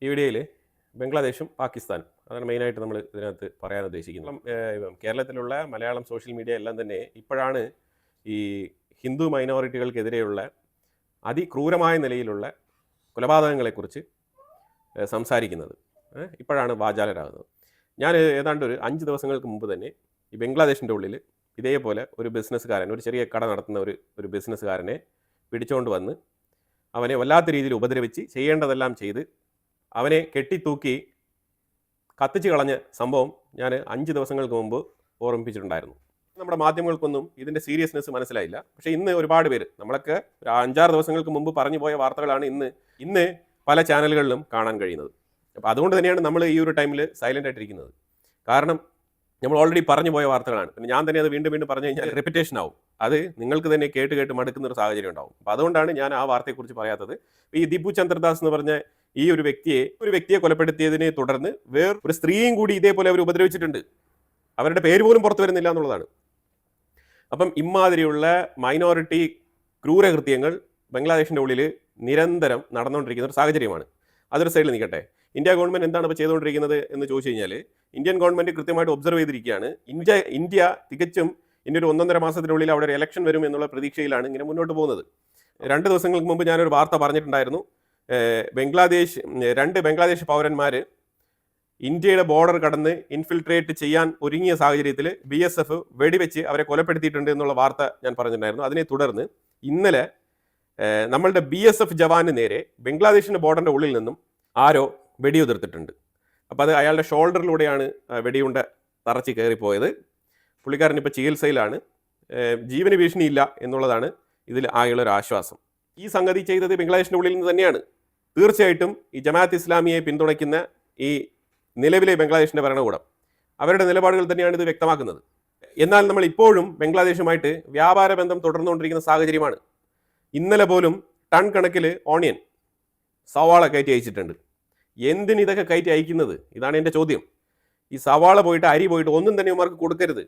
ഈ വീഡിയോയിൽ ബംഗ്ലാദേശും പാകിസ്ഥാനും അതാണ് മെയിനായിട്ട് നമ്മൾ ഇതിനകത്ത് പറയാൻ ഉദ്ദേശിക്കുന്നത്. കേരളത്തിലുള്ള മലയാളം സോഷ്യൽ മീഡിയ എല്ലാം തന്നെ ഇപ്പോഴാണ് ഈ ഹിന്ദു മൈനോറിറ്റികൾക്കെതിരെയുള്ള അതിക്രൂരമായ നിലയിലുള്ള കൊലപാതകങ്ങളെക്കുറിച്ച് സംസാരിക്കുന്നത്. ഇപ്പോഴാണ് വാചാലരാകുന്നത്. ഞാൻ ഏതാണ്ട് ഒരു 5 ദിവസങ്ങൾക്ക് മുമ്പ് തന്നെ ഈ ബംഗ്ലാദേശിൻ്റെ ഉള്ളിൽ ഇതേപോലെ ഒരു ബിസിനസ്സുകാരൻ, ഒരു ചെറിയ കട നടത്തുന്ന ഒരു ബിസിനസ്സുകാരനെ പിടിച്ചുകൊണ്ട് വന്ന് അവനെ വല്ലാത്ത രീതിയിൽ ഉപദ്രവിച്ച് ചെയ്യേണ്ടതെല്ലാം ചെയ്ത് അവനെ കെട്ടിത്തൂക്കി കത്തിച്ച് കളഞ്ഞ സംഭവം ഞാൻ 5 ദിവസങ്ങൾക്ക് മുമ്പ് ഓർമ്മിപ്പിച്ചിട്ടുണ്ടായിരുന്നു. നമ്മുടെ മാധ്യമങ്ങൾക്കൊന്നും ഇതിൻ്റെ സീരിയസ്നെസ് മനസ്സിലായില്ല. പക്ഷേ ഇന്ന് ഒരുപാട് പേര്, നമ്മളൊക്കെ ഒരു 5-6 ദിവസങ്ങൾക്ക് മുമ്പ് പറഞ്ഞു പോയ വാർത്തകളാണ് ഇന്ന് പല ചാനലുകളിലും കാണാൻ കഴിയുന്നത്. അപ്പോൾ അതുകൊണ്ട് തന്നെയാണ് നമ്മൾ ഈ ഒരു ടൈമിൽ സൈലൻ്റ് ആയിട്ടിരിക്കുന്നത്. കാരണം നമ്മൾ ഓൾറെഡി പറഞ്ഞു പോയ വാർത്തകളാണ്. പിന്നെ ഞാൻ തന്നെ അത് വീണ്ടും വീണ്ടും പറഞ്ഞു കഴിഞ്ഞാൽ റെപ്പിറ്റേഷൻ ആവും. അത് നിങ്ങൾക്ക് തന്നെ കേട്ട് മടുക്കുന്ന ഒരു സാഹചര്യം ഉണ്ടാവും. അപ്പോൾ അതുകൊണ്ടാണ് ഞാൻ ആ വാർത്തയെക്കുറിച്ച് പറയാത്തത്. ഈ ദിപു ചന്ദ്രദാസ് എന്ന് പറഞ്ഞ ഈ ഒരു വ്യക്തിയെ കൊലപ്പെടുത്തിയതിനെ തുടർന്ന് ഒരു സ്ത്രീയും കൂടി ഇതേപോലെ അവർ ഉപദ്രവിച്ചിട്ടുണ്ട്. അവരുടെ പേര് പോലും പുറത്തു വരുന്നില്ല എന്നുള്ളതാണ്. അപ്പം ഇമാതിരിയുള്ള മൈനോറിറ്റി ക്രൂരകൃത്യങ്ങൾ ബംഗ്ലാദേശിൻ്റെ ഉള്ളിൽ നിരന്തരം നടന്നുകൊണ്ടിരിക്കുന്ന ഒരു സാഹചര്യമാണ്. അതൊരു സൈഡിൽ നിൽക്കട്ടെ. ഇന്ത്യ ഗവൺമെൻറ് എന്താണ് ഇപ്പോൾ ചെയ്തുകൊണ്ടിരിക്കുന്നത് എന്ന് ചോദിച്ചു കഴിഞ്ഞാൽ, ഇന്ത്യൻ ഗവൺമെൻറ് കൃത്യമായിട്ട് ഒബ്സർവ് ചെയ്തിരിക്കുകയാണ്. ഇന്ത്യ തികച്ചും ഇനി ഒരു 1.5 മാസത്തിനുള്ളിൽ അവിടെ ഒരു ഇലക്ഷൻ വരും എന്നുള്ള പ്രതീക്ഷയിലാണ് ഇങ്ങനെ മുന്നോട്ട് പോകുന്നത്. 2 ദിവസങ്ങൾക്ക് മുമ്പ് ഞാനൊരു വാർത്ത പറഞ്ഞിട്ടുണ്ടായിരുന്നു. 2 ബംഗ്ലാദേശ് പൗരന്മാർ ഇന്ത്യയുടെ ബോർഡർ കടന്ന് ഇൻഫിൽട്രേറ്റ് ചെയ്യാൻ ഒരുങ്ങിയ സാഹചര്യത്തിൽ BSF വെടിവെച്ച് അവരെ കൊലപ്പെടുത്തിയിട്ടുണ്ട് എന്നുള്ള വാർത്ത ഞാൻ പറഞ്ഞിട്ടുണ്ടായിരുന്നു. അതിനെ തുടർന്ന് ഇന്നലെ നമ്മളുടെ BSF ജവാന് നേരെ ബംഗ്ലാദേശിൻ്റെ ബോർഡറിൻ്റെ ഉള്ളിൽ നിന്നും ആരോ വെടിയുതിർത്തിട്ടുണ്ട്. അപ്പോൾ അത് അയാളുടെ ഷോൾഡറിലൂടെയാണ് വെടിയുണ്ട തറച്ച് കയറിപ്പോയത്. പുള്ളിക്കാരൻ ഇപ്പോൾ ചികിത്സയിലാണ്. ജീവന് ഭീഷണിയില്ല എന്നുള്ളതാണ് ഇതിൽ ആയുള്ളൊരു ആശ്വാസം. ഈ സംഗതി ചെയ്തത് ബംഗ്ലാദേശിൻ്റെ ഉള്ളിൽ നിന്ന് തന്നെയാണ്. തീർച്ചയായിട്ടും ഈ ജമാഅത്ത് ഇസ്ലാമിയെ പിന്തുണയ്ക്കുന്ന ഈ നിലവിലെ ബംഗ്ലാദേശിൻ്റെ ഭരണകൂടം അവരുടെ നിലപാടുകൾ തന്നെയാണ് ഇത് വ്യക്തമാക്കുന്നത്. എന്നാൽ നമ്മൾ ഇപ്പോഴും ബംഗ്ലാദേശുമായിട്ട് വ്യാപാര ബന്ധം തുടർന്നുകൊണ്ടിരിക്കുന്ന സാഹചര്യമാണ്. ഇന്നലെ പോലും ടൺ കണക്കിൽ ഓണിയൻ, സവാള കയറ്റി അയച്ചിട്ടുണ്ട്. എന്തിന് ഇതൊക്കെ കയറ്റി അയക്കുന്നത്? ഇതാണ് എൻ്റെ ചോദ്യം. ഈ സവാള പോയിട്ട് അരി പോയിട്ട് ഒന്നും തന്നെ ഇവർക്ക് കൊടുക്കരുത്.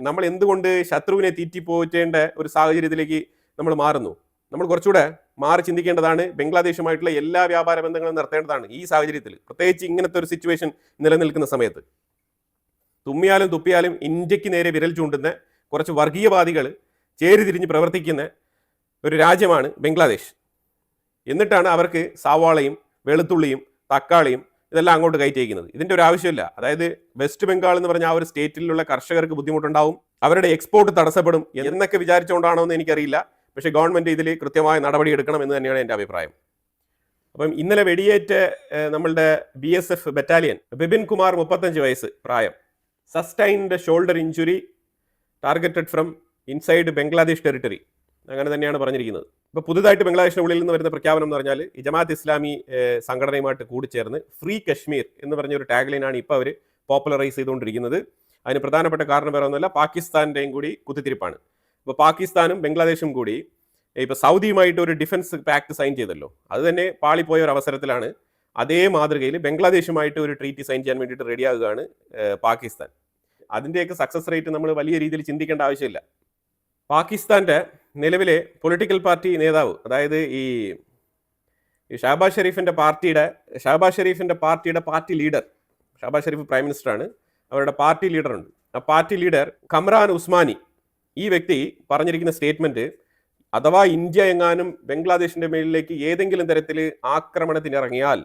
നമ്മൾ എന്തുകൊണ്ട് ശത്രുവിനെ തീറ്റിപ്പോറ്റേണ്ട ഒരു സാഹചര്യത്തിലേക്ക് നമ്മൾ മാറുന്നു? നമ്മൾ കുറച്ചുകൂടെ മാറി ചിന്തിക്കേണ്ടതാണ്. ബംഗ്ലാദേശുമായിട്ടുള്ള എല്ലാ വ്യാപാര ബന്ധങ്ങളും നിർത്തേണ്ടതാണ് ഈ സാഹചര്യത്തിൽ. പ്രത്യേകിച്ച് ഇങ്ങനത്തെ ഒരു സിറ്റുവേഷൻ നിലനിൽക്കുന്ന സമയത്ത് തുമ്മിയാലും തുപ്പിയാലും ഇന്ത്യക്ക് നേരെ വിരൽ ചൂണ്ടുന്ന കുറച്ച് വർഗീയവാദികൾ ചേരിതിരിഞ്ഞ് പ്രവർത്തിക്കുന്ന ഒരു രാജ്യമാണ് ബംഗ്ലാദേശ്. എന്നിട്ടാണ് അവർക്ക് സവാളയും വെളുത്തുള്ളിയും തക്കാളിയും ഇതെല്ലാം അങ്ങോട്ട് കയറ്റി അയക്കുന്നത്. ഇതിൻ്റെ ഒരു ആവശ്യമില്ല. അതായത് വെസ്റ്റ് ബംഗാൾ എന്ന് പറഞ്ഞ ആ ഒരു സ്റ്റേറ്റിലുള്ള കർഷകർക്ക് ബുദ്ധിമുട്ടുണ്ടാവും, അവരുടെ എക്സ്പോർട്ട് തടസ്സപ്പെടും എന്നൊക്കെ വിചാരിച്ചുകൊണ്ടാണോ എന്ന് എനിക്കറിയില്ല. പക്ഷേ ഗവൺമെൻറ് ഇതിൽ കൃത്യമായ നടപടി എടുക്കണം എന്ന് തന്നെയാണ് എൻ്റെ അഭിപ്രായം. അപ്പം ഇന്നലെ വെടിയേറ്റ നമ്മളുടെ BSF ബറ്റാലിയൻ ബിപിൻ കുമാർ 35 വയസ്സ് പ്രായം, sustained shoulder injury targeted from inside Bangladesh territory, അങ്ങനെ തന്നെയാണ് പറഞ്ഞിരിക്കുന്നത്. ഇപ്പോൾ പുതുതായിട്ട് ബംഗ്ലാദേശിൻ്റെ ഉള്ളിൽ നിന്ന് വരുന്ന പ്രഖ്യാപനം എന്ന് പറഞ്ഞാൽ ഈ ജമാഅത്ത് ഇസ്ലാമി സംഘടനയുമായിട്ട് കൂടിച്ചേർന്ന് ഫ്രീ കശ്മീർ എന്ന് പറഞ്ഞൊരു ടാഗ്ലൈനാണ് ഇപ്പോൾ അവർ പോപ്പുലറൈസ് ചെയ്തുകൊണ്ടിരിക്കുന്നത്. അതിന് പ്രധാനപ്പെട്ട കാരണം വേറെ ഒന്നുമല്ല, പാകിസ്ഥാൻ്റെയും കൂടി കുത്തിത്തിരിപ്പാണ്. ഇപ്പോൾ പാകിസ്ഥാനും ബംഗ്ലാദേശും കൂടി ഇപ്പോൾ സൗദിയുമായിട്ട് ഒരു ഡിഫൻസ് പാക്ട് സൈൻ ചെയ്തല്ലോ, അത് തന്നെ പാളിപ്പോയ ഒരു അവസരത്തിലാണ് അതേ മാതൃകയിൽ ബംഗ്ലാദേശുമായിട്ട് ഒരു ട്രീറ്റി സൈൻ ചെയ്യാൻ വേണ്ടിയിട്ട് റെഡിയാകുകയാണ് പാകിസ്ഥാൻ. അതിൻ്റെയൊക്കെ സക്സസ് റേറ്റ് നമ്മൾ വലിയ രീതിയിൽ ചിന്തിക്കേണ്ട ആവശ്യമില്ല. പാകിസ്ഥാൻ്റെ നിലവിലെ പൊളിറ്റിക്കൽ പാർട്ടി നേതാവ്, അതായത് ഈ ഷഹബാസ് ഷെരീഫിൻ്റെ പാർട്ടിയുടെ party leader, Shahbaz Sharif prime മിനിസ്റ്ററാണ്, അവരുടെ പാർട്ടി ലീഡറുണ്ട്. ആ പാർട്ടി ലീഡർ കമ്രാൻ ഉസ്മാനി, ഈ വ്യക്തി പറഞ്ഞിരിക്കുന്ന സ്റ്റേറ്റ്മെൻറ്റ്, അഥവാ ഇന്ത്യ എങ്ങാനും ബംഗ്ലാദേശിൻ്റെ മേളിലേക്ക് ഏതെങ്കിലും തരത്തിൽ ആക്രമണത്തിനിറങ്ങിയാൽ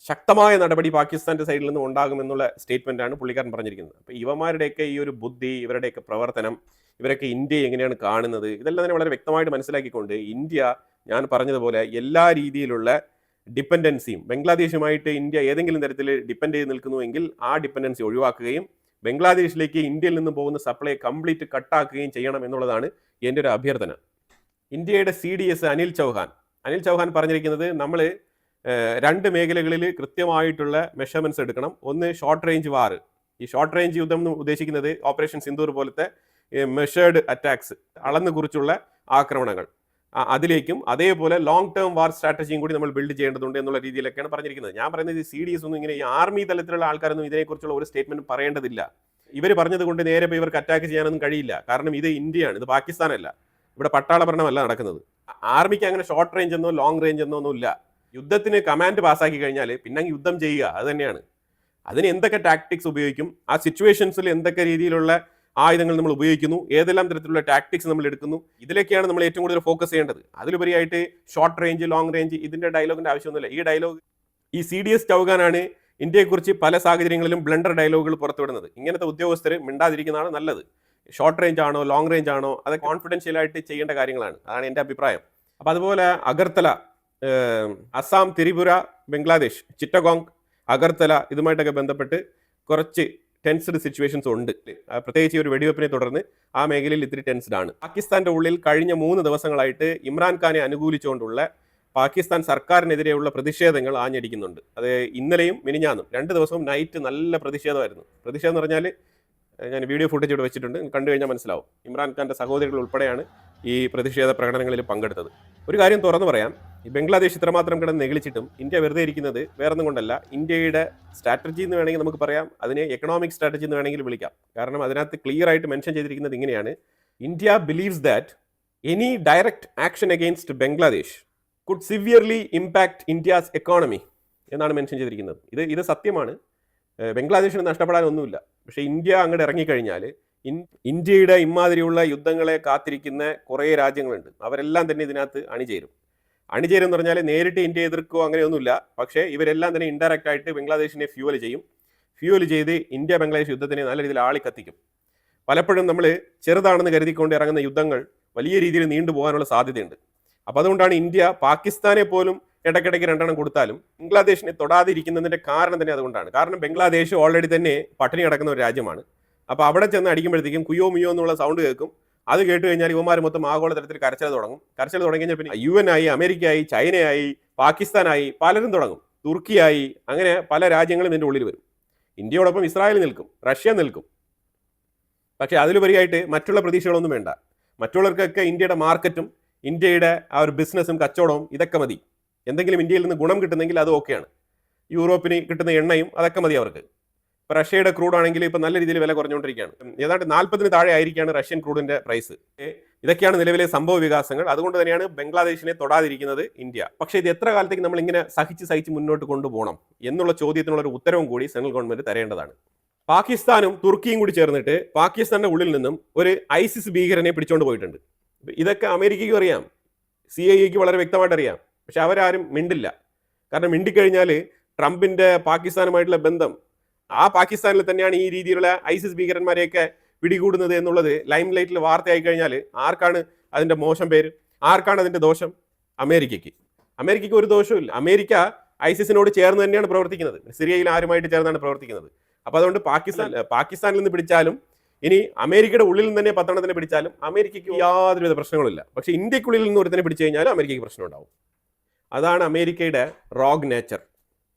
ശക്തമായ നടപടി പാകിസ്ഥാൻ്റെ സൈഡിൽ നിന്ന് ഉണ്ടാകുമെന്നുള്ള സ്റ്റേറ്റ്മെൻറ്റാണ് പുള്ളിക്കാരൻ പറഞ്ഞിരിക്കുന്നത്. അപ്പോൾ ഇവന്മാരുടെയൊക്കെ ഈ ഒരു ബുദ്ധി, ഇവരുടെയൊക്കെ പ്രവർത്തനം, ഇവരൊക്കെ ഇന്ത്യയെ എങ്ങനെയാണ് കാണുന്നത്, ഇതെല്ലാം തന്നെ വളരെ വ്യക്തമായിട്ട് മനസ്സിലാക്കിക്കൊണ്ട് ഇന്ത്യ, ഞാൻ പറഞ്ഞതുപോലെ എല്ലാ രീതിയിലുള്ള ഡിപ്പെൻഡൻസിയും, ബംഗ്ലാദേശുമായിട്ട് ഇന്ത്യ ഏതെങ്കിലും തരത്തിൽ ഡിപ്പെൻഡ് ചെയ്ത് നിൽക്കുന്നുവെങ്കിൽ ആ ഡിപ്പെൻഡൻസി ഒഴിവാക്കുകയും ബംഗ്ലാദേശിലേക്ക് ഇന്ത്യയിൽ നിന്ന് പോകുന്ന സപ്ലൈ കംപ്ലീറ്റ് കട്ടാക്കുകയും ചെയ്യണം എന്നുള്ളതാണ് എൻ്റെ ഒരു അഭ്യർത്ഥന. ഇന്ത്യയുടെ CDS അനിൽ ചൗഹാൻ പറഞ്ഞിരിക്കുന്നത്, നമ്മൾ 2 മേഖലകളിൽ കൃത്യമായിട്ടുള്ള മെഷർമെൻറ്റ്സ് എടുക്കണം. ഒന്ന് ഷോർട്ട് റേഞ്ച് വാർ. ഈ ഷോർട്ട് റേഞ്ച് യുദ്ധം എന്ന് ഉദ്ദേശിക്കുന്നത് ഓപ്പറേഷൻ സിന്ദൂർ പോലത്തെ മെഷേർഡ് അറ്റാക്സ്, അളന്നു കുറിച്ചുള്ള ആക്രമണങ്ങൾ, അതിലേക്കും അതേപോലെ ലോങ് ടേം വാർ സ്ട്രാറ്റജിയും കൂടി നമ്മൾ ബിൽഡ് ചെയ്യേണ്ടതുണ്ട് എന്നുള്ള രീതിയിലൊക്കെയാണ് പറഞ്ഞിരിക്കുന്നത്. ഞാൻ പറയുന്നത് ഈ CDS ഒന്നും ഇങ്ങനെ ഈ ആർമി തലത്തിലുള്ള ആൾക്കാരൊന്നും ഇതിനെക്കുറിച്ചുള്ള ഒരു സ്റ്റേറ്റ്മെൻറ്റ് പറയേണ്ടതില്ല. ഇവർ പറഞ്ഞതുകൊണ്ട് നേരെ ഇപ്പോൾ ഇവർക്ക് അറ്റാക്ക് ചെയ്യാനൊന്നും കഴിയില്ല. കാരണം ഇത് ഇന്ത്യയാണ്, ഇത് പാകിസ്ഥാനല്ല. ഇവിടെ പട്ടാള ഭരണമല്ല നടക്കുന്നത്. ആർമിക്ക് അങ്ങനെ ഷോർട്ട് റേഞ്ച് എന്നോ ലോങ് റേഞ്ച് എന്നോ ഒന്നുമില്ല. യുദ്ധത്തിന് കമാൻഡ് പാസ്സാക്കി കഴിഞ്ഞാൽ പിന്നെ യുദ്ധം ചെയ്യുക, അത് തന്നെയാണ്. അതിന് എന്തൊക്കെ ടാക്ടിക്സ് ഉപയോഗിക്കും, ആ സിറ്റുവേഷൻസിൽ എന്തൊക്കെ രീതിയിലുള്ള ആയുധങ്ങൾ നമ്മൾ ഉപയോഗിക്കുന്നു, ഏതെല്ലാം തരത്തിലുള്ള ടാക്ടിക്സ് നമ്മൾ എടുക്കുന്നു, ഇതിലൊക്കെയാണ് നമ്മൾ ഏറ്റവും കൂടുതൽ ഫോക്കസ് ചെയ്യേണ്ടത്. അതിലുപരിയായിട്ട് ഷോർട്ട് റേഞ്ച്, ലോങ് റേഞ്ച്, ഇതിന്റെ ഡയലോഗിന്റെ ആവശ്യമൊന്നുമില്ല. ഈ ഡയലോഗ് ഈ CDS ചൗഹാനാണ് ഇന്ത്യയെക്കുറിച്ച് പല സാഹചര്യങ്ങളിലും ബ്ലണ്ടർ ഡയലോഗുകൾ പുറത്തുവിടുന്നത്. ഇങ്ങനത്തെ ഉദ്യോഗസ്ഥർ മിണ്ടാതിരിക്കുന്നതാണ് നല്ലത്. ഷോർട്ട് റേഞ്ച് ആണോ ലോങ് റേഞ്ച് ആണോ അത് കോൺഫിഡൻഷ്യൽ ആയിട്ട് ചെയ്യേണ്ട കാര്യങ്ങളാണ്. അതാണ് എൻ്റെ അഭിപ്രായം. അപ്പം അതുപോലെ അഗർത്തല, അസാം, ത്രിപുര, ബംഗ്ലാദേശ്, ചിറ്റഗോങ്, അഗർത്തല ഇതുമായിട്ടൊക്കെ ബന്ധപ്പെട്ട് കുറച്ച് ടെൻസ്ഡ് സിറ്റുവേഷൻസ് ഉണ്ട്. പ്രത്യേകിച്ച് ഒരു വെടിവെപ്പിനെ തുടർന്ന് ആ മേഖലയിൽ ഇത്തിരി ടെൻസ്ഡ് ആണ്. പാകിസ്ഥാന്റെ ഉള്ളിൽ കഴിഞ്ഞ 3 ദിവസങ്ങളായിട്ട് ഇമ്രാൻഖാനെ അനുകൂലിച്ചുകൊണ്ടുള്ള പാകിസ്ഥാൻ സർക്കാരിനെതിരെയുള്ള പ്രതിഷേധങ്ങൾ ആഞ്ഞടിക്കുന്നുണ്ട്. അത് ഇന്നലെയും മിനിഞ്ഞാന്നും 2 ദിവസവും നൈറ്റ് നല്ല പ്രതിഷേധമായിരുന്നു. പ്രതിഷേധം എന്ന് പറഞ്ഞാൽ ഞാൻ വീഡിയോ ഫുട്ടേജ് ഇവിടെ വെച്ചിട്ടുണ്ട്, കണ്ടു കഴിഞ്ഞാൽ മനസ്സിലാവും. ഇമ്രാൻഖാൻ്റെ സഹോദരികൾ ഉൾപ്പെടെയാണ് ഈ പ്രതിഷേധ പ്രകടനങ്ങളിൽ പങ്കെടുത്തത്. ഒരു കാര്യം തുറന്നു പറയാം, ഈ ബംഗ്ലാദേശ് ഇത്രമാത്രം കിടന്ന് നെഗളിച്ചിട്ടും ഇന്ത്യ വെറുതെ ഇരിക്കുന്നത് വേറൊന്നും കൊണ്ടല്ല. ഇന്ത്യയുടെ സ്ട്രാറ്റജി എന്ന് വേണമെങ്കിൽ നമുക്ക് പറയാം, അതിനെ എക്കണോമിക് സ്ട്രാറ്റജി എന്ന് വേണമെങ്കിൽ വിളിക്കാം. കാരണം അതിനകത്ത് ക്ലിയർ ആയിട്ട് മെൻഷൻ ചെയ്തിരിക്കുന്നത് ഇങ്ങനെയാണ്: India believes that any direct action against Bangladesh could severely impact India's economy എന്നാണ് മെൻഷൻ ചെയ്തിരിക്കുന്നത്. ഇത് സത്യമാണ്. ബംഗ്ലാദേശിന് നഷ്ടപ്പെടാനൊന്നുമില്ല. പക്ഷേ ഇന്ത്യ അങ്ങോട്ട് ഇറങ്ങിക്കഴിഞ്ഞാൽ ഇന്ത്യയുടെ ഇമാതിരിയുള്ള യുദ്ധങ്ങളെ കാത്തിരിക്കുന്ന കുറേ രാജ്യങ്ങളുണ്ട്. അവരെല്ലാം തന്നെ ഇതിനകത്ത് അണിചേരും എന്ന് പറഞ്ഞാൽ നേരിട്ട് ഇന്ത്യ എതിർക്കുകയോ അങ്ങനെയൊന്നുമില്ല. പക്ഷേ ഇവരെല്ലാം തന്നെ ഇൻഡയറക്റ്റ് ആയിട്ട് ബംഗ്ലാദേശിനെ ഫ്യൂവൽ ചെയ്ത് ഇന്ത്യ ബംഗ്ലാദേശ് യുദ്ധത്തിനെ നല്ല രീതിയിൽ ആളിക്കത്തിക്കും. പലപ്പോഴും നമ്മൾ ചെറുതാണെന്ന് കരുതിക്കൊണ്ട് ഇറങ്ങുന്ന യുദ്ധങ്ങൾ വലിയ രീതിയിൽ നീണ്ടുപോകാനുള്ള സാധ്യതയുണ്ട്. അപ്പോൾ അതുകൊണ്ടാണ് ഇന്ത്യ പാകിസ്ഥാനെ പോലും ഇടയ്ക്കിടയ്ക്ക് 2 എണ്ണം കൊടുത്താലും ബംഗ്ലാദേശിനെ തൊടാതിരിക്കുന്നതിൻ്റെ കാരണം തന്നെ അതുകൊണ്ടാണ്. കാരണം ബംഗ്ലാദേശ് ഓൾറെഡി തന്നെ പട്ടിണി കിടക്കുന്ന ഒരു രാജ്യമാണ്. അപ്പോൾ അവിടെ ചെന്ന് അടിക്കുമ്പോഴത്തേക്കും കുയ്യോ മുയ്യോ എന്നുള്ള സൗണ്ട് കേൾക്കും. അത് കേട്ട് കഴിഞ്ഞാൽ യുവമാർ മൊത്തം ആഗോളതലത്തിൽ കരച്ചിൽ തുടങ്ങി കഴിഞ്ഞാൽ പിന്നെ UN ആയി, അമേരിക്കയായി, ചൈനയായി, പാകിസ്ഥാനായി, പലരും തുടങ്ങും. തുർക്കിയായി, അങ്ങനെ പല രാജ്യങ്ങളും ഇതിൻ്റെ ഉള്ളിൽ വരും. ഇന്ത്യയോടൊപ്പം ഇസ്രായേൽ നിൽക്കും, റഷ്യ നിൽക്കും. പക്ഷേ അതിലുപരിയായിട്ട് മറ്റുള്ള പ്രതീക്ഷകളൊന്നും വേണ്ട. മറ്റുള്ളവർക്കൊക്കെ ഇന്ത്യയുടെ മാർക്കറ്റും ഇന്ത്യയുടെ ആ ഒരു ബിസിനസ്സും കച്ചവടവും ഇതൊക്കെ മതി. എന്തെങ്കിലും ഇന്ത്യയിൽ നിന്ന് ഗുണം കിട്ടുന്നെങ്കിൽ അത് ഓക്കെയാണ്. യൂറോപ്പിന് കിട്ടുന്ന എണ്ണയും അതൊക്കെ മതി അവർക്ക്. ഇപ്പോൾ റഷ്യയുടെ ക്രൂഡ് ആണെങ്കിൽ ഇപ്പോൾ നല്ല രീതിയിൽ വില കുറഞ്ഞുകൊണ്ടിരിക്കുകയാണ്. ഏതാണ്ട് 40 താഴെ ആയിരിക്കുകയാണ് റഷ്യൻ ക്രൂഡിൻ്റെ പ്രൈസ്. ഇതൊക്കെയാണ് നിലവിലെ സംഭവ വികാസങ്ങൾ. അതുകൊണ്ട് തന്നെയാണ് ബംഗ്ലാദേശിനെ തൊടാതിരിക്കുന്നത് ഇന്ത്യ. പക്ഷേ ഇത് എത്ര കാലത്തേക്ക് നമ്മൾ ഇങ്ങനെ സഹിച്ച് മുന്നോട്ട് കൊണ്ടുപോകണം എന്നുള്ള ചോദ്യത്തിനുള്ളൊരു ഉത്തരവും കൂടി സെൻട്രൽ ഗവൺമെൻറ് തരേണ്ടതാണ്. പാകിസ്ഥാനും തുർക്കിയും കൂടി ചേർന്നിട്ട് പാകിസ്ഥാന്റെ ഉള്ളിൽ നിന്നും ഒരു ISIS ഭീകരനെ പിടിച്ചുകൊണ്ട് പോയിട്ടുണ്ട്. ഇതൊക്കെ അമേരിക്കയ്ക്കും അറിയാം, CIA വളരെ വ്യക്തമായിട്ട് അറിയാം. പക്ഷെ അവരാരും മിണ്ടില്ല. കാരണം മിണ്ടിക്കഴിഞ്ഞാൽ ട്രംപിൻ്റെ പാകിസ്ഥാനുമായിട്ടുള്ള ബന്ധം, ആ പാകിസ്ഥാനിൽ തന്നെയാണ് ഈ രീതിയിലുള്ള ISIS ഭീകരന്മാരെയൊക്കെ പിടികൂടുന്നത് എന്നുള്ളത് ലൈം ലൈറ്റിൽ വാർത്തയായി കഴിഞ്ഞാൽ ആർക്കാണ് അതിൻ്റെ മോശം പേര്, ആർക്കാണ് അതിൻ്റെ ദോഷം? അമേരിക്കയ്ക്ക് ഒരു ദോഷവും. അമേരിക്ക ISISനോട് ചേർന്ന് തന്നെയാണ് പ്രവർത്തിക്കുന്നത്. സിറിയയിൽ ആരുമായിട്ട് ചേർന്നാണ് പ്രവർത്തിക്കുന്നത്. അപ്പോൾ അതുകൊണ്ട് പാകിസ്ഥാനിൽ നിന്ന് പിടിച്ചാലും ഇനി അമേരിക്കയുടെ ഉള്ളിൽ നിന്ന് തന്നെ 10 എണ്ണത്തിനെ പിടിച്ചാലും അമേരിക്കയ്ക്ക് യാതൊരുവിധ പ്രശ്നങ്ങളില്ല. പക്ഷേ ഇന്ത്യക്കുള്ളിൽ നിന്ന് ഒരുത്തനെ പിടിച്ചു കഴിഞ്ഞാലും അമേരിക്കയ്ക്ക് പ്രശ്നം ഉണ്ടാവും. അതാണ് അമേരിക്കയുടെ റോഗ് നേച്ചർ.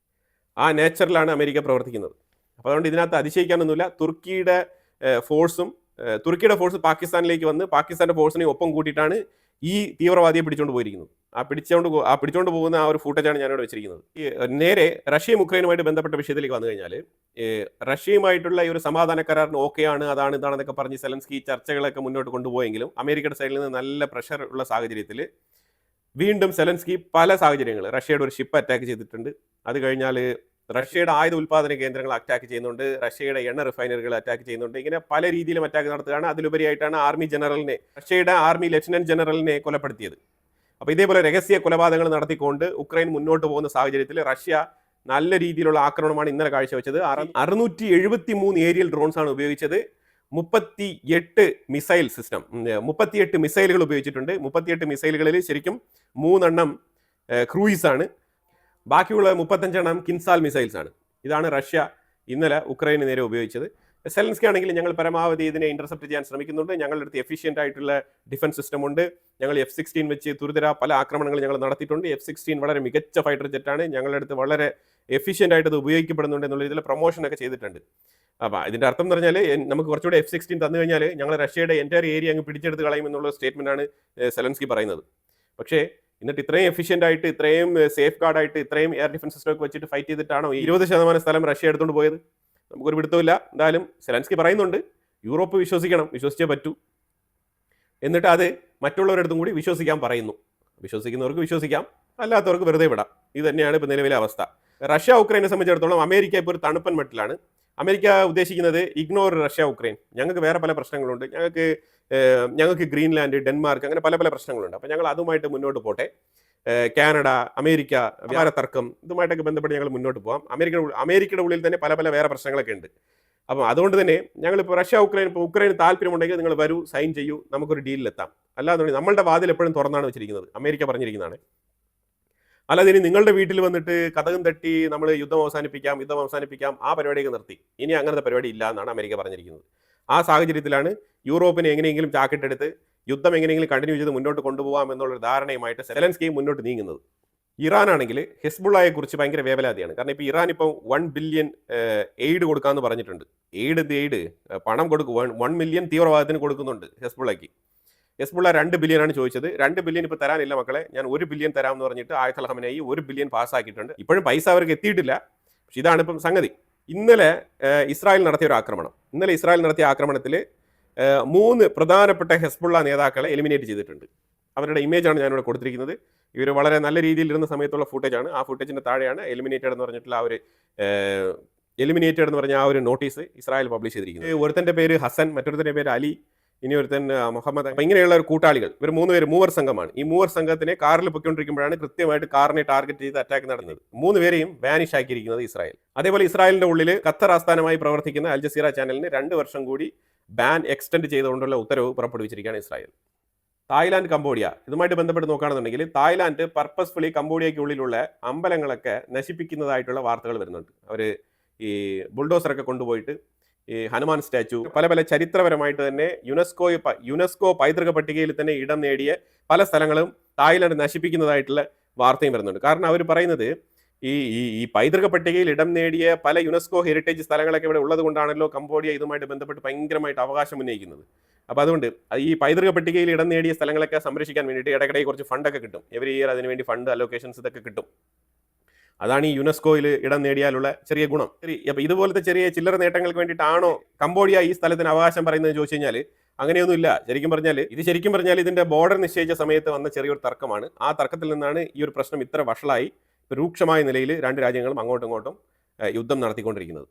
ആ നേച്ചറിലാണ് അമേരിക്ക പ്രവർത്തിക്കുന്നത്. അപ്പോൾ അതുകൊണ്ട് ഇതിനകത്ത് അതിശയിക്കാനൊന്നുമില്ല. തുർക്കിയുടെ ഫോഴ്സ് പാകിസ്ഥാനിലേക്ക് വന്ന് പാകിസ്ഥാൻ്റെ ഫോഴ്സിനെ ഒപ്പം കൂട്ടിയിട്ടാണ് ഈ തീവ്രവാദിയെ പിടിച്ചുകൊണ്ട് പോയിരിക്കുന്നത്. പിടിച്ചുകൊണ്ട് പോകുന്ന ആ ഒരു ഫൂട്ടേജാണ് ഞാനിവിടെ വെച്ചിരിക്കുന്നത്. നേരെ റഷ്യയും ഉക്രൈനുമായിട്ട് ബന്ധപ്പെട്ട വിഷയത്തിലേക്ക് വന്നു കഴിഞ്ഞാൽ, റഷ്യയുമായിട്ടുള്ള ഈ ഒരു സമാധാന കരാറിന് ഓക്കെയാണ്, ഇതാണെന്നൊക്കെ പറഞ്ഞ് സെലൻസ്കി ചർച്ചകളൊക്കെ മുന്നോട്ട് കൊണ്ടുപോയെങ്കിലും അമേരിക്കയുടെ സൈഡിൽ നിന്ന് നല്ല പ്രഷർ ഉള്ള സാഹചര്യത്തിൽ വീണ്ടും സെലൻസ്കി പല സാഹചര്യങ്ങൾ റഷ്യയുടെ ഒരു ഷിപ്പ് അറ്റാക്ക് ചെയ്തിട്ടുണ്ട്. അത് കഴിഞ്ഞാൽ റഷ്യയുടെ ആയുധ ഉൽപ്പാദന കേന്ദ്രങ്ങൾ അറ്റാക്ക് ചെയ്യുന്നുണ്ട്, റഷ്യയുടെ എണ്ണ റിഫൈനറികൾ അറ്റാക്ക് ചെയ്യുന്നുണ്ട്. ഇങ്ങനെ പല രീതിയിലും അറ്റാക്ക് നടത്തുകയാണ്. അതിലുപരിയായിട്ടാണ് റഷ്യയുടെ ആർമി ലഫ്റ്റനന്റ് ജനറലിനെ കൊലപ്പെടുത്തിയത്. അപ്പോൾ ഇതേപോലെ രഹസ്യ കൊലപാതകങ്ങൾ നടത്തിക്കൊണ്ട് ഉക്രൈൻ മുന്നോട്ട് പോകുന്ന സാഹചര്യത്തിൽ റഷ്യ നല്ല രീതിയിലുള്ള ആക്രമണമാണ് ഇന്നലെ കാഴ്ചവെച്ചത്. 673 ഏരിയൽ ഡ്രോൺസ് ആണ് ഉപയോഗിച്ചത്. 38 മിസൈൽ സിസ്റ്റം, 38 മിസൈലുകൾ ഉപയോഗിച്ചിട്ടുണ്ട്. 38 മിസൈലുകളിൽ ശരിക്കും 3 എണ്ണം ക്രൂയിസ് ആണ്, ബാക്കിയുള്ള 35 എണ്ണം കിൻസാൽ മിസൈൽസ് ആണ്. ഇതാണ് റഷ്യ ഇന്നലെ ഉക്രൈന് നേരെ ഉപയോഗിച്ചത്. സെലൻസ്കി ആണെങ്കിൽ ഞങ്ങൾ പരമാവധി ഇതിനെ ഇന്റർസെപ്റ്റ് ചെയ്യാൻ ശ്രമിക്കുന്നുണ്ട്, ഞങ്ങളുടെ അടുത്ത് എഫിഷ്യൻ്റ് ആയിട്ടുള്ള ഡിഫൻസ് സിസ്റ്റം ഉണ്ട്, ഞങ്ങൾ F-16 വെച്ച് തുരിതര പല ആക്രമണങ്ങൾ ഞങ്ങൾ നടത്തിയിട്ടുണ്ട്, F-16 വളരെ മികച്ച ഫൈറ്റർ ജെറ്റാണ്, ഞങ്ങളുടെ അടുത്ത് വളരെ എഫിഷ്യൻ്റ് ആയിട്ട് ഇത് ഉപയോഗിക്കപ്പെടുന്നുണ്ട് എന്നുള്ള രീതിയിൽ പ്രൊമോഷനൊക്കെ ചെയ്തിട്ടുണ്ട്. അപ്പോൾ ഇതിൻ്റെ അർത്ഥം എന്ന് പറഞ്ഞാൽ നമുക്ക് കുറച്ചുകൂടെ F-16 തന്നു കഴിഞ്ഞാൽ ഞങ്ങൾ റഷ്യയുടെ എൻ്റയർ ഏരിയ അങ്ങ് പിടിച്ചെടുത്ത് കളയും എന്നുള്ള സ്റ്റേറ്റ്മെൻറ്റാണ് സെലൻസ്കി പറയുന്നത്. പക്ഷേ എന്നിട്ട് ഇത്രയും എഫിഷ്യൻ്റ് ആയിട്ട്, ഇത്രയും സേഫ് ഗാർഡായിട്ട്, ഇത്രയും എയർ ഡിഫൻസ് സിസ്റ്റം ഒക്കെ വെച്ചിട്ട് ഫൈറ്റ് ചെയ്തിട്ടാണോ 20% സ്ഥലം റഷ്യ എടുത്തുകൊണ്ട് പോയത്? നമുക്കൊരു പിടുത്തമില്ല. എന്തായാലും സെലൻസ്കി പറയുന്നുണ്ട് യൂറോപ്പ് വിശ്വസിച്ചേ പറ്റൂ, എന്നിട്ട് അത് മറ്റുള്ളവരടുത്തും കൂടി വിശ്വസിക്കാൻ പറയുന്നു. വിശ്വസിക്കുന്നവർക്ക് വിശ്വസിക്കാം, അല്ലാത്തവർക്ക് വെറുതെ വിടാം. ഇത് തന്നെയാണ് ഇപ്പോൾ നിലവിലെ അവസ്ഥ. റഷ്യ ഉക്രൈനെ സംബന്ധിച്ചിടത്തോളം അമേരിക്ക ഇപ്പോൾ ഒരു തണുപ്പൻ മട്ടിലാണ്. അമേരിക്ക ഉദ്ദേശിക്കുന്നത് ഇഗ്നോർ റഷ്യ ഉക്രൈൻ, ഞങ്ങൾക്ക് വേറെ പല പ്രശ്നങ്ങളുണ്ട്, ഞങ്ങൾക്ക് ഗ്രീൻലാൻഡ്, ഡെൻമാർക്ക്, അങ്ങനെ പല പല പ്രശ്നങ്ങളുണ്ട്. അപ്പോൾ ഞങ്ങൾ അതുമായിട്ട് മുന്നോട്ട് പോട്ടെ. കാനഡ, അമേരിക്ക, വ്യാപാര തർക്കം, ഇതുമായിട്ടൊക്കെ ബന്ധപ്പെട്ട് ഞങ്ങൾ മുന്നോട്ട് പോകാം. അമേരിക്കയുടെ ഉള്ളിൽ തന്നെ പല പല വേറെ പ്രശ്നങ്ങളൊക്കെ ഉണ്ട്. അപ്പം അതുകൊണ്ട് തന്നെ ഞങ്ങളിപ്പോൾ ഉക്രൈന് താല്പര്യമുണ്ടെങ്കിൽ നിങ്ങൾ വരൂ, സൈൻ ചെയ്യൂ, നമുക്കൊരു ഡീലിലെത്താം. അല്ലാതെ നമ്മളുടെ വാതിൽ എപ്പോഴും തുറന്നാണ് വെച്ചിരിക്കുന്നത്, അമേരിക്ക പറഞ്ഞിരിക്കുന്നതാണ്. അല്ലാതെ ഇനി നിങ്ങളുടെ വീട്ടിൽ വന്നിട്ട് കതകും തട്ടി നമ്മൾ യുദ്ധം അവസാനിപ്പിക്കാം ആ പരിപാടിയൊക്കെ നിർത്തി. ഇനി അങ്ങനത്തെ പരിപാടി ഇല്ല എന്നാണ് അമേരിക്ക പറഞ്ഞിരിക്കുന്നത്. ആ സാഹചര്യത്തിലാണ് യൂറോപ്പിനെ എങ്ങനെയെങ്കിലും ചാക്കിട്ടെടുത്ത് യുദ്ധം എങ്ങനെയെങ്കിലും കണ്ടിന്യൂ ചെയ്ത് മുന്നോട്ട് കൊണ്ടുപോകാം എന്നുള്ളൊരു ധാരണയുമായിട്ട് സെലൻസ്കി മുന്നോട്ട് നീങ്ങുന്നത്. ഇറാൻ ആണെങ്കിൽ ഹെസ്ബുള്ളയെ കുറിച്ച് ഭയങ്കര വേവലാതിയാണ്. കാരണം ഇപ്പോൾ ഇറാൻ ഇപ്പോൾ 1 ബില്യൺ എയ്ഡ് കൊടുക്കാമെന്ന് പറഞ്ഞിട്ടുണ്ട്. എയ്ഡ് പണം കൊടുക്കും. 1 മില്യൺ തീവ്രവാദത്തിന് കൊടുക്കുന്നുണ്ട് ഹെസ്ബുള്ളയ്ക്ക്. ഹെസ്ബുള്ള 2 ബില്യനാണ് ചോദിച്ചത്. 2 ബില്യൺ ഇപ്പോൾ തരാനില്ല മക്കളെ, ഞാൻ 1 ബില്യൺ തരാമെന്ന് പറഞ്ഞിട്ട് ആയത്തുൽ ഖമനയി 1 ബില്യൺ പാസ്സാക്കിയിട്ടുണ്ട്. ഇപ്പോഴും പൈസ അവർക്ക് എത്തിയിട്ടില്ല. പക്ഷെ ഇതാണ് ഇപ്പം സംഗതി. ഇന്നലെ ഇസ്രായേൽ നടത്തിയ ആക്രമണത്തിൽ 3 പ്രധാനപ്പെട്ട ഹെസ്ബുള്ള നേതാക്കളെ എലിമിനേറ്റ് ചെയ്തിട്ടുണ്ട്. അവരുടെ ഇമേജാണ് ഞാനിവിടെ കൊടുത്തിരിക്കുന്നത്. ഇവർ വളരെ നല്ല രീതിയിൽ ഇരുന്ന സമയത്തുള്ള ഫുട്ടേജാണ്. ആ ഫുട്ടേജിൻ്റെ താഴെയാണ് എലിമിനേറ്റഡ് എന്ന് പറഞ്ഞിട്ടുള്ള ആ ഒരു നോട്ടീസ് ഇസ്രായേൽ പബ്ലിഷ് ചെയ്തിരിക്കുന്നത്. ഒരുത്തൻ്റെ പേര് ഹസൻ, മറ്റൊരുത്തൻ്റെ പേര് അലി, ഇനി ഒരുത്തൻ മുഹമ്മദ്. അപ്പം ഇങ്ങനെയുള്ള ഒരു കൂട്ടാളികൾ, ഇവർ 3 മൂവർ സംഘമാണ്. ഈ മൂവർ സംഘത്തിനെ കാറിൽ പൊയ്ക്കൊണ്ടിരിക്കുമ്പോഴാണ് കൃത്യമായിട്ട് കാറിനെ ടാർഗറ്റ് ചെയ്ത് അറ്റാക്ക് നടന്നത്. 3 പേരെയും വാനിഷ് ആക്കിയിരിക്കുന്നത് ഇസ്രായേൽ. അതേപോലെ ഇസ്രായേലിൻ്റെ ഉള്ളിൽ ഖത്തർ ആസ്ഥാനമായി പ്രവർത്തിക്കുന്ന അൽ ജസീറ ചാനലിന് 2 വർഷം കൂടി ബാൻ എക്സ്റ്റെൻഡ് ചെയ്തുകൊണ്ടുള്ള ഉത്തരവ് പുറപ്പെടുവിച്ചിരിക്കുകയാണ് ഇസ്രായേൽ. തായ്ലാൻഡ്, കംബോഡിയ, ഇതുമായിട്ട് ബന്ധപ്പെട്ട് നോക്കുകയാണെന്നുണ്ടെങ്കിൽ തായ്ലാൻഡ് പർപ്പസ്ഫുള്ളി കംബോഡിയയ്ക്കുള്ളിലുള്ള അമ്പലങ്ങളൊക്കെ നശിപ്പിക്കുന്നതായിട്ടുള്ള വാർത്തകൾ വരുന്നുണ്ട്. അവർ ഈ ബുൾഡോസറൊക്കെ കൊണ്ടുപോയിട്ട് ഈ ഹനുമാൻ സ്റ്റാച്ചു, പല പല ചരിത്രപരമായിട്ട് തന്നെ യുനെസ്കോ പൈതൃക പട്ടികയിൽ തന്നെ ഇടം നേടിയ പല സ്ഥലങ്ങളും തായ്ലാൻഡ് നശിപ്പിക്കുന്നതായിട്ടുള്ള വാർത്തയും വരുന്നുണ്ട്. കാരണം അവർ പറയുന്നത് ഈ പൈതൃക പട്ടികയിൽ ഇടം നേടിയ പല യുനെസ്കോ ഹെറിറ്റേജ് സ്ഥലങ്ങളൊക്കെ ഇവിടെ ഉള്ളത് കൊണ്ടാണല്ലോ കംബോഡിയ ഇതുമായിട്ട് ബന്ധപ്പെട്ട് ഭയങ്കരമായിട്ട് അവകാശം ഉന്നയിക്കുന്നത്. അപ്പോൾ അതുകൊണ്ട് ഈ പൈതൃക പട്ടികയിൽ ഇടം നേടിയ സ്ഥലങ്ങളൊക്കെ സംരക്ഷിക്കാൻ വേണ്ടിയിട്ട് ഇടയ്ക്കിടെ കുറച്ച് ഫണ്ടൊക്കെ കിട്ടും. എവറി ഇയർ അതിനുവേണ്ടി ഫണ്ട് അലോക്കേഷൻസ് ഇതൊക്കെ കിട്ടും. അതാണ് ഈ യുനെസ്കോയിൽ ഇടം നേടിയാലുള്ള ചെറിയ ഗുണം. അപ്പോൾ ഇതുപോലത്തെ ചെറിയ ചില്ലറ നേട്ടങ്ങൾക്ക് വേണ്ടിയിട്ടാണോ കംബോഡിയ ഈ സ്ഥലത്തിന് അവകാശം പറയുന്നത് ചോദിച്ചു കഴിഞ്ഞാൽ അങ്ങനെയൊന്നുമില്ല. ശരിക്കും പറഞ്ഞാൽ ഇതിൻ്റെ ബോർഡർ നിശ്ചയിച്ച സമയത്ത് വന്ന ചെറിയൊരു തർക്കമാണ്. ആ തർക്കത്തിൽ നിന്നാണ് ഈ ഒരു പ്രശ്നം ഇത്ര വഷളായി രൂക്ഷമായ നിലയിൽ 2 രാജ്യങ്ങളും അങ്ങോട്ടും ഇങ്ങോട്ടും യുദ്ധം നടത്തിക്കൊണ്ടിരിക്കുന്നത്.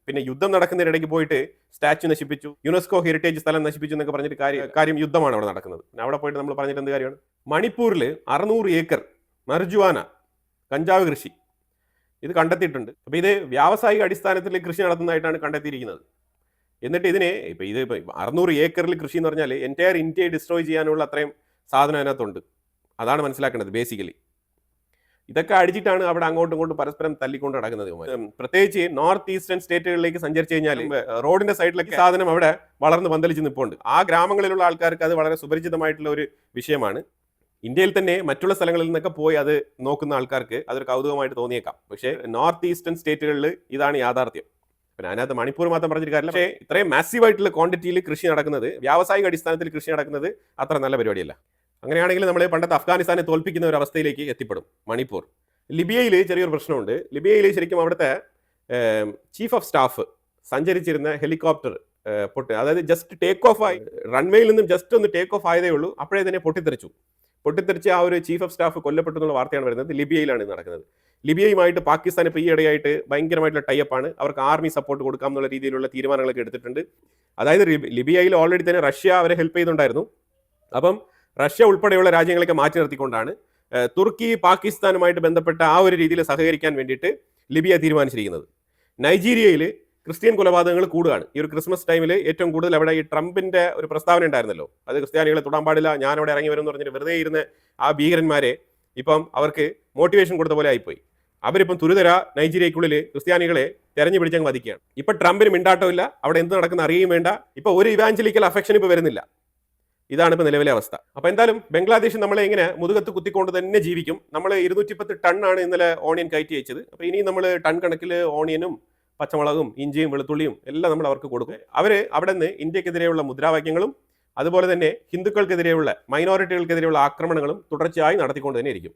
പിന്നെ യുദ്ധം നടക്കുന്നതിനിടയ്ക്ക് പോയിട്ട് സ്റ്റാച്ചു നശിപ്പിച്ചു, യുനെസ്കോ ഹെറിറ്റേജ് സ്ഥലം നശിപ്പിച്ചു എന്നൊക്കെ പറഞ്ഞിട്ട് കാര്യം യുദ്ധമാണ് അവിടെ നടക്കുന്നത്. അവിടെ പോയിട്ട് നമ്മൾ പറഞ്ഞിട്ട് എന്ത് കാര്യമാണ്? മണിപ്പൂരിൽ 600 ഏക്കർ മർജുവാന കഞ്ചാവ് കൃഷി ഇത് കണ്ടെത്തിയിട്ടുണ്ട്. അപ്പോൾ ഇത് വ്യാവസായിക അടിസ്ഥാനത്തിൽ കൃഷി നടത്തുന്നതായിട്ടാണ് കണ്ടെത്തിയിരിക്കുന്നത്. എന്നിട്ട് ഇതിനെ ഇപ്പോൾ 600 ഏക്കറിൽ കൃഷി എന്ന് പറഞ്ഞാൽ എൻറ്റയർ ഇന്ത്യയെ ഡിസ്ട്രോയ് ചെയ്യാനുള്ള അത്രയും സാധനം അതിനകത്തുണ്ട്. അതാണ് മനസ്സിലാക്കേണ്ടത് ബേസിക്കലി. ഇതൊക്കെ അടിച്ചിട്ടാണ് അവിടെ അങ്ങോട്ടും ഇങ്ങോട്ടും പരസ്പരം തല്ലിക്കൊണ്ട് നടക്കുന്നത്. പ്രത്യേകിച്ച് നോർത്ത് ഈസ്റ്റേൺ സ്റ്റേറ്റുകളിലേക്ക് സഞ്ചരിച്ചു കഴിഞ്ഞാൽ റോഡിന്റെ സൈഡിലൊക്കെ സാധനം അവിടെ വളർന്ന് പന്തലിച്ച് നിൽപ്പുണ്ട്. ആ ഗ്രാമങ്ങളിലുള്ള ആൾക്കാർക്ക് അത് വളരെ സുപരിചിതമായിട്ടുള്ള ഒരു വിഷയമാണ്. ഇന്ത്യയിൽ തന്നെ മറ്റുള്ള സ്ഥലങ്ങളിൽ നിന്നൊക്കെ പോയി അത് നോക്കുന്ന ആൾക്കാർക്ക് അതൊരു കൗതുകമായിട്ട് തോന്നിയേക്കാം. പക്ഷേ നോർത്ത് ഈസ്റ്റേൺ സ്റ്റേറ്റുകളിൽ ഇതാണ് യാഥാർത്ഥ്യം. പിന്നെ അതിനകത്ത് മണിപ്പൂർ മാത്രം പറഞ്ഞിട്ട് കാര്യമില്ല. പക്ഷേ ഇത്രയും മാസീവായിട്ടുള്ള ക്വാണ്ടിറ്റിയിൽ കൃഷി നടക്കുന്നത്, വ്യാവസായിക അടിസ്ഥാനത്തിൽ കൃഷി നടക്കുന്നത് അത്ര നല്ല പരിപാടിയല്ല. അങ്ങനെയാണെങ്കിൽ നമ്മൾ പണ്ടത്തെ അഫ്ഗാനിസ്ഥാനെ തോൽപ്പിക്കുന്ന ഒരു അവസ്ഥയിലേക്ക് എത്തിപ്പെടും മണിപ്പൂർ. ലിബിയയിൽ ചെറിയൊരു പ്രശ്നമുണ്ട്. ലിബിയയിൽ ശരിക്കും അവിടുത്തെ ചീഫ് ഓഫ് സ്റ്റാഫ് സഞ്ചരിച്ചിരുന്ന ഹെലികോപ്റ്റർ അതായത് ജസ്റ്റ് ടേക്ക് ഓഫ് ആയി, റൺവേയിൽ നിന്നും ജസ്റ്റ് ഒന്ന് ടേക്ക് ഓഫ് ആയതേ ഉള്ളൂ, അപ്പോഴേ തന്നെ പൊട്ടിത്തെറിച്ച് ആ ഒരു ചീഫ് ഓഫ് സ്റ്റാഫ് കൊല്ലപ്പെട്ടു എന്നുള്ള വാർത്തയാണ് വരുന്നത്. ലിബിയയിലാണ് നടക്കുന്നത്. ലിബിയയുമായിട്ട് പാകിസ്ഥാൻ ഇപ്പോൾ ഈ ഇടയായിട്ട് ഭയങ്കരമായിട്ടുള്ള ടൈപ്പാണ്. അവർക്ക് ആർമി സപ്പോർട്ട് കൊടുക്കാം എന്നുള്ള രീതിയിലുള്ള തീരുമാനങ്ങളൊക്കെ എടുത്തിട്ടുണ്ട്. അതായത് ലിബിയയിൽ ഓൾറെഡി തന്നെ റഷ്യ അവരെ ഹെൽപ്പ് ചെയ്തിട്ടുണ്ടായിരുന്നു. അപ്പം റഷ്യ ഉൾപ്പെടെയുള്ള രാജ്യങ്ങളൊക്കെ മാറ്റി നിർത്തിക്കൊണ്ടാണ് തുർക്കി പാകിസ്ഥാനുമായിട്ട് ബന്ധപ്പെട്ട ആ ഒരു രീതിയിൽ സഹകരിക്കാൻ വേണ്ടിയിട്ട് ലിബിയ തീരുമാനിച്ചിരിക്കുന്നത്. നൈജീരിയയിൽ ക്രിസ്ത്യൻ കൊലപാതകങ്ങൾ കൂടുകയാണ്. ഈ ഒരു ക്രിസ്മസ് ടൈമിൽ ഏറ്റവും കൂടുതൽ അവിടെ ഈ ട്രംപിൻ്റെ ഒരു പ്രസ്താവന ഉണ്ടായിരുന്നല്ലോ, അത് ക്രിസ്ത്യാനികളെ തൊടാൻ പാടില്ല, ഞാനവിടെ ഇറങ്ങി വരും എന്ന് പറഞ്ഞിട്ട് വെറുതെ ഇരുന്ന് ആ ഭീകരന്മാരെ ഇപ്പം അവർക്ക് മോട്ടിവേഷൻ കൊടുത്ത പോലെ ആയിപ്പോയി. അവരിപ്പം തുരുതര നൈജീരിയക്കുള്ളിൽ ക്രിസ്ത്യാനികളെ തെരഞ്ഞു പിടിച്ചങ്ങ് വധിക്കുകയാണ്. ഇപ്പം ട്രംപിന് മിണ്ടാട്ടമില്ല, അവിടെ എന്ത് നടക്കുന്ന അറിയുകയും വേണ്ട. ഇപ്പം ഒരു ഇവാഞ്ചലിക്കൽ അഫെക്ഷൻ ഇപ്പോൾ വരുന്നില്ല. ഇതാണ് ഇപ്പോൾ നിലവിലെ അവസ്ഥ. അപ്പോൾ എന്തായാലും ബംഗ്ലാദേശ് നമ്മളെ ഇങ്ങനെ മുതുകത്ത് കുത്തിക്കൊണ്ട് തന്നെ ജീവിക്കും. നമ്മൾ 210 ടണ്ണാണ് ഇന്നലെ ഓണിയൻ കയറ്റി അയച്ചത്. അപ്പോൾ ഇനി നമ്മൾ ടൺ കണക്കിൽ ഓണിയനും പച്ചമുളകും ഇഞ്ചിയും വെളുത്തുള്ളിയും എല്ലാം നമ്മൾ അവർക്ക് കൊടുക്കും. അവർ അവിടെ നിന്ന് ഇന്ത്യക്കെതിരെയുള്ള മുദ്രാവാക്യങ്ങളും അതുപോലെ തന്നെ ഹിന്ദുക്കൾക്കെതിരെയുള്ള മൈനോറിറ്റികൾക്കെതിരെയുള്ള ആക്രമണങ്ങളും തുടർച്ചയായി നടത്തിക്കൊണ്ട് തന്നെ ഇരിക്കും.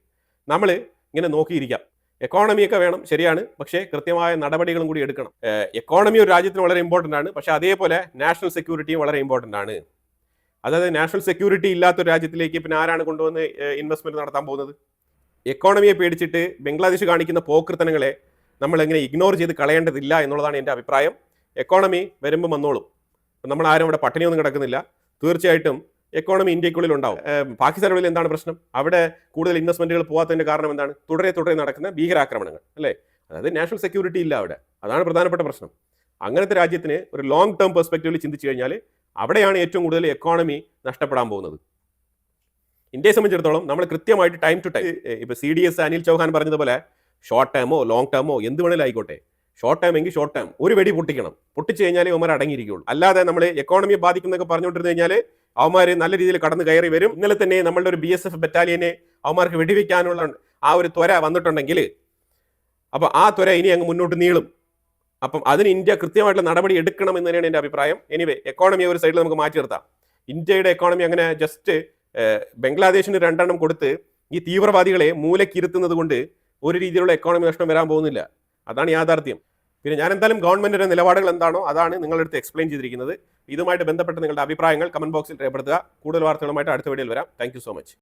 നമ്മൾ ഇങ്ങനെ നോക്കിയിരിക്കാം. എക്കോണമിയൊക്കെ വേണം, ശരിയാണ്, പക്ഷേ കൃത്യമായ നടപടികളും കൂടി എടുക്കണം. എക്കോണമി ഒരു രാജ്യത്തിന് വളരെ ഇമ്പോർട്ടൻ്റ് ആണ്, പക്ഷേ അതേപോലെ നാഷണൽ സെക്യൂരിറ്റിയും വളരെ ഇമ്പോർട്ടൻ്റ് ആണ്. അതായത് നാഷണൽ സെക്യൂരിറ്റി ഇല്ലാത്തൊരു രാജ്യത്തിലേക്ക് പിന്നെ ആരാണ് കൊണ്ടുവന്ന് ഇൻവെസ്റ്റ്മെന്റ് നടത്താൻ പോകുന്നത്? എക്കോണമിയെ പേടിച്ചിട്ട് ബംഗ്ലാദേശ് കാണിക്കുന്ന പോക്കൃത്തനങ്ങളെ നമ്മൾ എങ്ങനെ ഇഗ്നോർ ചെയ്ത് കളയേണ്ടതില്ല എന്നുള്ളതാണ് എൻ്റെ അഭിപ്രായം. എക്കോണമി വരുമ്പോൾ വന്നോളും. നമ്മൾ ആരും അവിടെ പട്ടിണിയൊന്നും കിടക്കുന്നില്ല. തീർച്ചയായിട്ടും എക്കോണമി ഇന്ത്യക്കുള്ളിൽ ഉണ്ടാവും. പാകിസ്ഥാനുള്ളിൽ എന്താണ് പ്രശ്നം? അവിടെ കൂടുതൽ ഇൻവെസ്റ്റ്മെന്റുകൾ പോകാത്തതിന്റെ കാരണം എന്താണ്? തുടരെ നടക്കുന്ന ഭീകരാക്രമണങ്ങൾ അല്ലേ? അതായത് നാഷണൽ സെക്യൂരിറ്റി ഇല്ല അവിടെ. അതാണ് പ്രധാനപ്പെട്ട പ്രശ്നം. അങ്ങനത്തെ രാജ്യത്തിന് ഒരു ലോങ് ടേം പെർസ്പെക്റ്റീവിൽ ചിന്തിച്ചു കഴിഞ്ഞാൽ അവിടെയാണ് ഏറ്റവും കൂടുതൽ എക്കോണമി നഷ്ടപ്പെടാൻ പോകുന്നത്. ഇന്ത്യയെ സംബന്ധിച്ചിടത്തോളം നമ്മൾ കൃത്യമായിട്ട് ടൈം ടു ടൈം, ഇപ്പോൾ CDS അനിൽ ചൗഹാൻ പറഞ്ഞതുപോലെ ഷോർട്ട് ടേമോ ലോങ് ടേമോ എന്ത് വേണേലും ആയിക്കോട്ടെ, ഷോർട്ട് ടൈം എങ്കിൽ ഷോർട്ട് ടൈം ഒരു വെടി പൊട്ടിക്കണം. പൊട്ടിച്ചു കഴിഞ്ഞാൽ അവന്മാർ അടങ്ങിയിരിക്കുള്ളൂ. അല്ലാതെ നമ്മൾ എക്കോണമിയെ ബാധിക്കുന്നൊക്കെ പറഞ്ഞുകൊണ്ടിരുന്നു കഴിഞ്ഞാൽ അവന്മാർ നല്ല രീതിയിൽ കടന്ന് കയറി വരും. ഇന്നലെ തന്നെ നമ്മളുടെ ഒരു BSF ബറ്റാലിയനെ അവന്മാർക്ക് വെടിവെക്കാനുള്ള ആ ഒരു ത്വര വന്നിട്ടുണ്ടെങ്കിൽ അപ്പോൾ ആ ത്വര ഇനി അങ്ങ് മുന്നോട്ട് നീളും. അപ്പം അതിന് ഇന്ത്യ കൃത്യമായിട്ടുള്ള നടപടി എടുക്കണം എന്ന് തന്നെയാണ് എൻ്റെ അഭിപ്രായം. എനിവേ, എക്കോണമിയെ ഒരു സൈഡിൽ നമുക്ക് മാറ്റി നിർത്താം. ഇന്ത്യയുടെ എക്കോണമി അങ്ങനെ ജസ്റ്റ് ബംഗ്ലാദേശിന് 2 എണ്ണം കൊടുത്ത് ഈ തീവ്രവാദികളെ മൂലക്കിരുത്തുന്നത് കൊണ്ട് ഒരു രീതിയിലുള്ള എക്കോണമി നഷ്ടം വരാൻ പോകുന്നില്ല. അതാണ് യാഥാർത്ഥ്യം. പിന്നെ ഞാൻ എന്തായാലും ഗവൺമെന്റിന്റെ നിലപാടുകൾ എന്താണോ അതാണ് നിങ്ങളുടെ അടുത്ത് എക്സ്പ്ലെയിൻ ചെയ്തിരിക്കുന്നത്. ഇതുമായിട്ട് ബന്ധപ്പെട്ട് നിങ്ങളുടെ അഭിപ്രായങ്ങൾ കമന്റ് ബോക്സിൽ രേഖപ്പെടുത്തുക. കൂടുതൽ വാർത്തകളുമായിട്ട് അടുത്ത വീഡിയോയിൽ വരാം. Thank you so much.